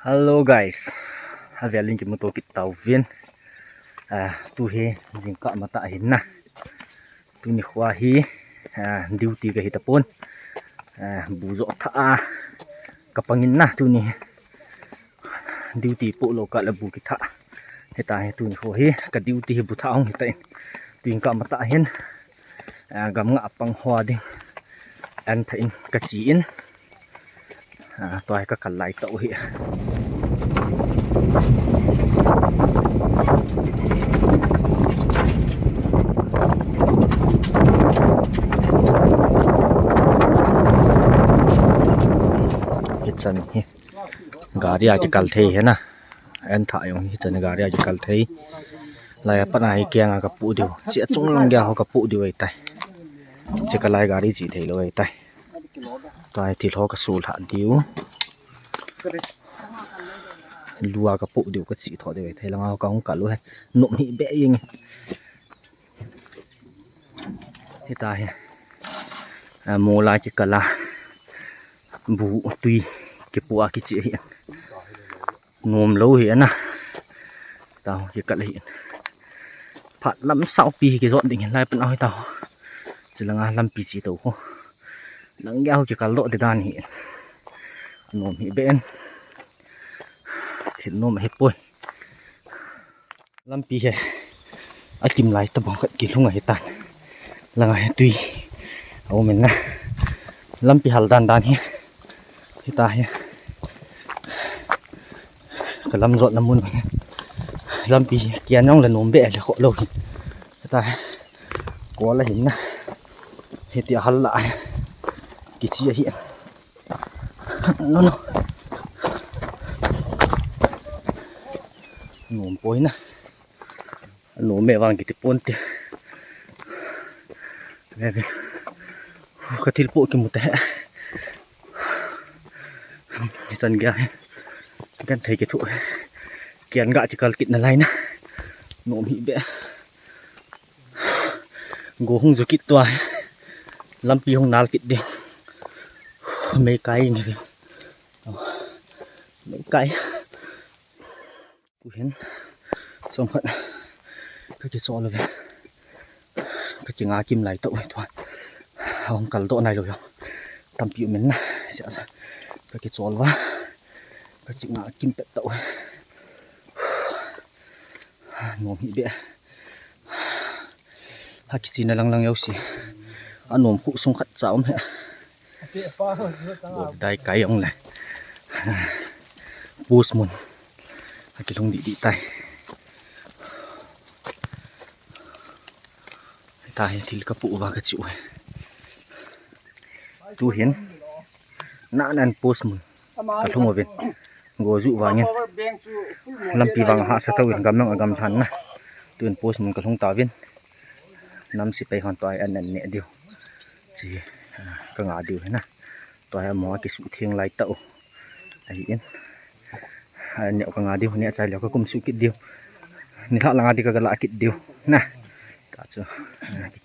Hello guys, haveling ki moto kit tau viên tu he jing ka mata hin na tu ni khwa hi duty ka hitapon buzo tha kapangin na tu ni duty po lo ka la bu ki tha heta he tu ni ho hi ka duty hi bu tha ong hita tu ka mata hin gam nga pang hwa ding an thain ka chi in toy ka kalai tau hi chân hi gari aji kal thei he na an tha yong hi chân gari aji kal thei lai pa na hi kyang ka pu dio chi chung lang ya ho ka pu dio ai tai chi ka lai gari chi thei lo ai tai tai ti ho ka sul ha dio lua ka pu dio ka chi tho dio ai thei lang ka ong ka lu he num hi be ying hi ta he mo la chi kala bu tui cái bùa cái chị hiện ngồm lâu hiện na tao cái cận hiện phạt lắm sau pi cái dọn định lại vẫn nói tao chỉ là làm pi chỉ tàu không nắng nhau chỉ cả lộ để đàn hiện ngồm hiện bên thì nó mà hết bôi làm pi hè ở chìm lại tập bóng cận kỳ lúc ngày tàn là ngày tùy ô mình na làm pi hal đàn đàn hiện thì ta hiện cái lâm rộn lâm muôn lâm pi kia nong là nôm bẹ là khó lâu ta có là hình hiện tiệt hal lại cái chia hiện nó nôm bối nè nôm mẹ vàng cái pôn tiệt về cái thịt bộ cái một té dần kia cái thấy cái thụ kian gạ chỉ cần kịt là lay nè nôm hị bẹ gỗ hung rồi kịt toa lâm pi hung nal kịt đi mấy cái này đi mấy cái cú hiến xong phận cái sọ là về cái chừng á kim lại tậu này thôi không cần tậu này rồi không tầm chịu miếng này sẽ cái sọ quá cái chừng á kim tận tậu nôm hị bẹ hai cái gì này lăng lăng yếu xí ăn nôm phụ sung khát cháo mẹ đây cái ông này boost mun hai cái lông đi tay tay thì cái phụ và cái chịu tu hiến nãn ăn boost mun cái lông ở bên ngồi dụ vào nha làm pi vàng hạ sát tàu gầm nong gầm thắn nè tuyển post mình cái lông tàu viên năm sĩ bay hoàn toàn ăn nhẹ điều chỉ cái ngã điều thế nè toàn mỏ cái sự thiêng lại tậu ấy yên nhậu cái ngã điều nhẹ trái léo cái cùng sự kít điều nên họ là ngã đi cái lại kít điều nè cả chưa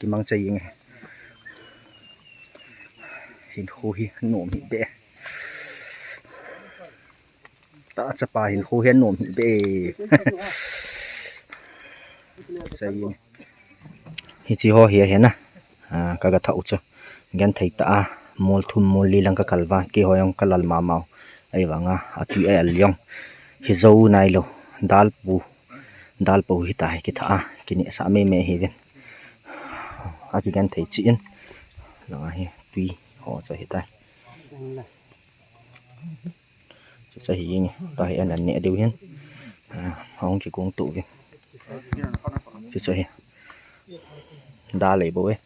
cái mang trái này hình khô hi nổm hi bẹ ta chả pa hình khô hiến nổm hi bẹ trái này hi chi ho hi he na ka ga thau chu gan thei ta mol thum mol li lang ka kalwa ki hoyong kalal ma mau ai wanga atu ai alyong hi zo nai lo dal pu hi tai ki tha ki ni sa me me hi ven a chi gan thei chi in la hi tui ho cha hi tai cha hi ni tai an ne deu hian hong chi kong tu ven chi cha hi đa lấy bố ấy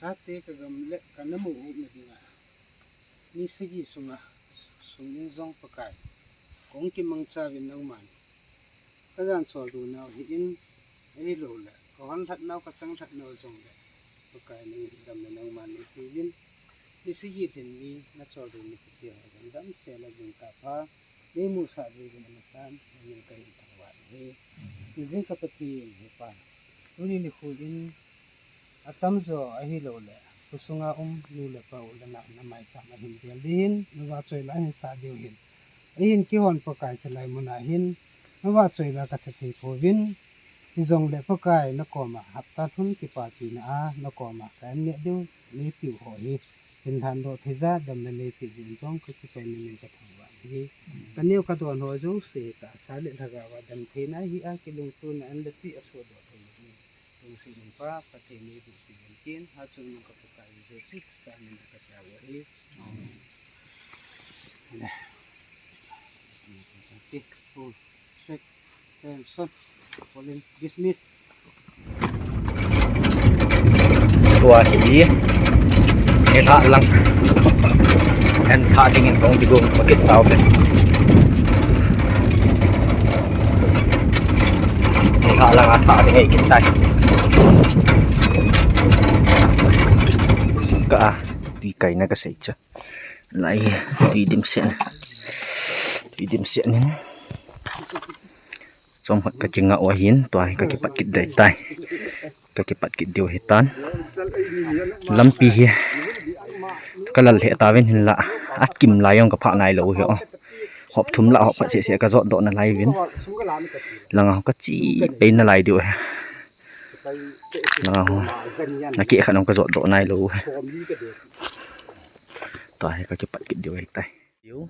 sát thế cái gầm lệ cái nấm mủ này thì là ni sĩ gì sung những dòng bậc cải cũng cái măng cha viên nông màn cái dàn sỏi đủ nào thì in ấy lỗ lệ có hắn thật nào có trắng thật nào dùng lệ bậc cải này gầm là nông màn thì viên ni sĩ gì thì ni nó sỏi đủ này thì gần dẫm xe là dùng cà phê ni mua sạ gì thì nó san những cái thằng bạn ni riêng cái bát thì phải tuni ni khu in atam zo a hi lo le kusunga nu le pa ul na na mai sa ma hin del din nu wa choi la hin sa deu hin hin ki hon pa kai chalai muna hin nu wa choi la ka thei po vin ni zong le pa kai na ko ma hapta thun ki pa chi na a na ko ma ka ne deu ni pi ho hi hin than do theza dam na ne ti jin jong ka ki pai ni ka thwa hi ka neu ka don ho zo se ka sa le thaga wa dam the na hi a ki lung tu na an le ti a so do thei ni lung si lung pa pa the ni du pi kin ha chu nu ka pa kai Jesus sa ni ka ta wa hi na okay full check then shot falling dismiss tua hi nghe thạ lăng em thạ thì nghe không thì gồm một cái tàu này nghe thạ lăng thạ thì nghe cái tay cả đi cày nó cái sấy chứ lại đi điểm xịn nhé trong một cái chừng ngạo hiến toài cái bắt kịch đầy tay cái bắt kịch điều hết tan lâm pi hi cái lần lệ ta bên hình lạ ắt kim lại ông cái phạ này lâu hiểu họp thum lạ họp phải sẽ cái dọn độ là lại viên là ngào cái chỉ bên là lại điều là kia khả năng cái dọn độ này lâu toài cái bắt kịch điều hết tay yếu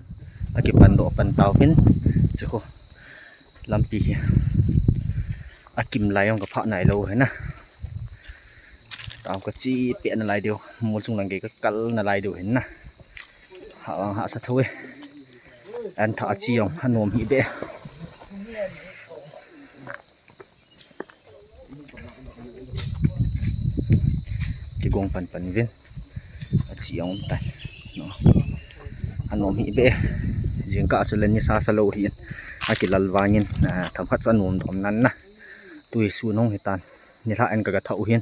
cái bàn độ bàn tàu viên chứ không lâm pi hi ắt kim lại ông cái phạ này lâu hết nè tao có chi tiện là lại điều một chung là cái cල් là lại điều hình nè họ sẽ thôi anh thọ chi ông anh ôm hỉ bệ cái gông phần viên chi ông tay anh ôm hỉ bệ riêng cả số lần như sa lâu hiện cái lal vàng nhìn thầm phát anh ôm đom nắn nè tôi suy nông hiện tan như thế anh cả thậu hiên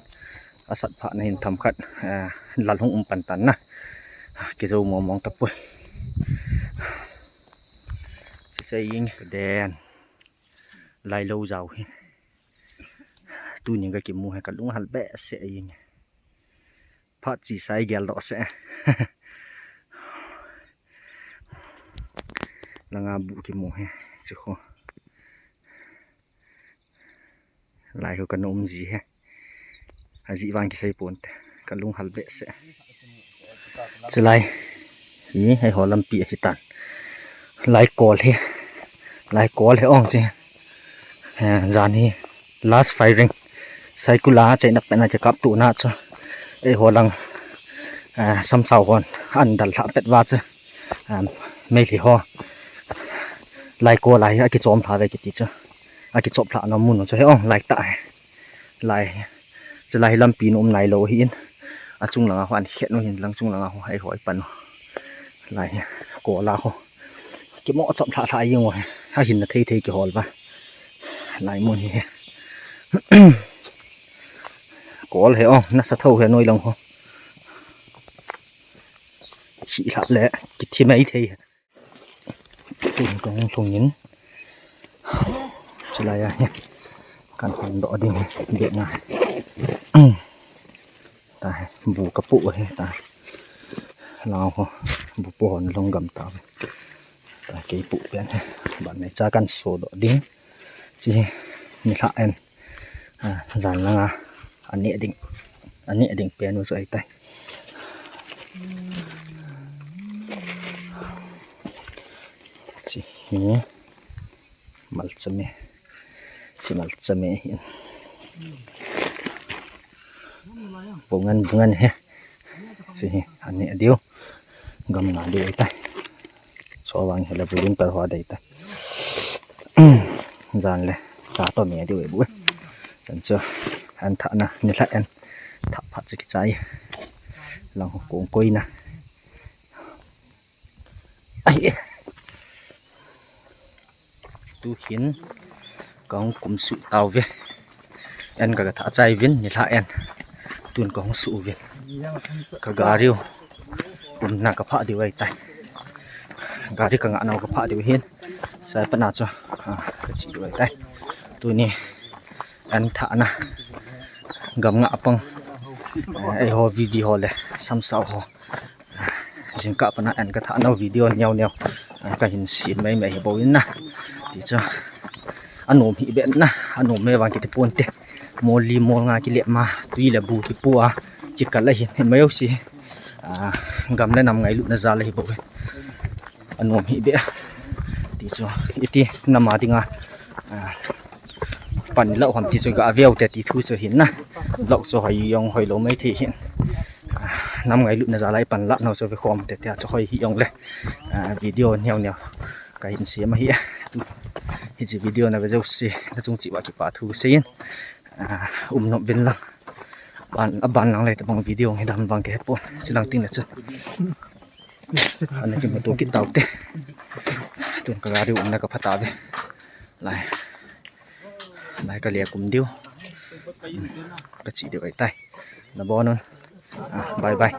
asat pha na hin tham khat lal hong pan tan na ki zo mo mong tapoi sei ying den lai lâu giàu tu những cái kim mu hay cả lung hal be sẽ ying pha chỉ sai gel đó sẽ là ngà bu kim mu hay chứ không lại có cái nôm gì ha dị vang cái xây bồn cả lung hal bệ sẽ lại ý hay họ làm bịa thì tàn lại có lẽ ông chứ dàn hi last firing cycula chạy nắp bên này chỉ cặp tụ nát cho ấy họ đang xăm sào còn ăn đặt lạ bẹt vát chứ mấy thì họ lại có lại cái chóm thả về cái tí chứ cái chóm thả nó muốn nó cho ông lại tại lạiจะไล่ลำปีนมไหนโลหินจุงหลังหันเขียนหินหลังจุงหลังหัวไอ้หอยปันไล่ก่อลาเขาเก็บหม้อจับถ่ายยังไงถ้าหินจะเทกี่หอลปะไล่มันเหี้ยก่อเลยอ๋อน่าสะเท่าแค่น้อยลงเขาฉีดหลับแล้วกินที่ไม่เทตุ่มกองทงหินจะไล่อะไรการหันดอกดิ่งเด็ดง่ายตายบูกระปุกเลยตายเราบุปผาลงกำตาตายกี่ปุกเป็นบ้านในจ้ากันโซดดิ้งจีมีละเอ็นจานละงาอันนี้ดิ่งเป็นว่าสวยตายจีนี่มัลจะมีจีมัลจะมีเห็นbungan he sih ane dio gam na dio ita so wang hela bulin par ho dai ta jan le cha to me dio e bu jan cho an tha na ni la en tha phat chi chai lang ko koi na ai tu hin kong kum su tao ve en ka tha chai vin ni la en tuần có sụ việt cả gà riêu cùng nạc phá điều ấy tay gà đi cả ngã nào phá điều hiên sẽ bắt nạt cho cái chỉ điều ấy tay tôi nè ăn thả na gam ngã pang ai ho video le sam sao ho jing ka pana an ka tha no video nyau nyau ka hin sin mai mai bo in na ti cha anom hi ben na anom me wang ki te pon te moli mol nga ki le ma tui le bu ki puwa chikal la hin mai yo si gam le nam ngai lu na za le bo anom hi be ti cha iti nama dinga pan lau hom ti chu ga aviau te ti thu chu hin na lok cho hai yong hoi lo mai thi hin nam ngai lu na za lai pan la no cho ve khom te te cho hoi hi yong le video nyau nyau ka hin si ma hi hi chi video na ve jo si na chung chi wa ki pa thu sein no bin lang ban lang le te bang video ngi dam bang ke pon silang ting na chu anh em tôi kít tàu thế tuần cả điều na cả phát tàu về lại cái lìa cùng điêu cái chỉ điều ấy tay là bo luôn bye bye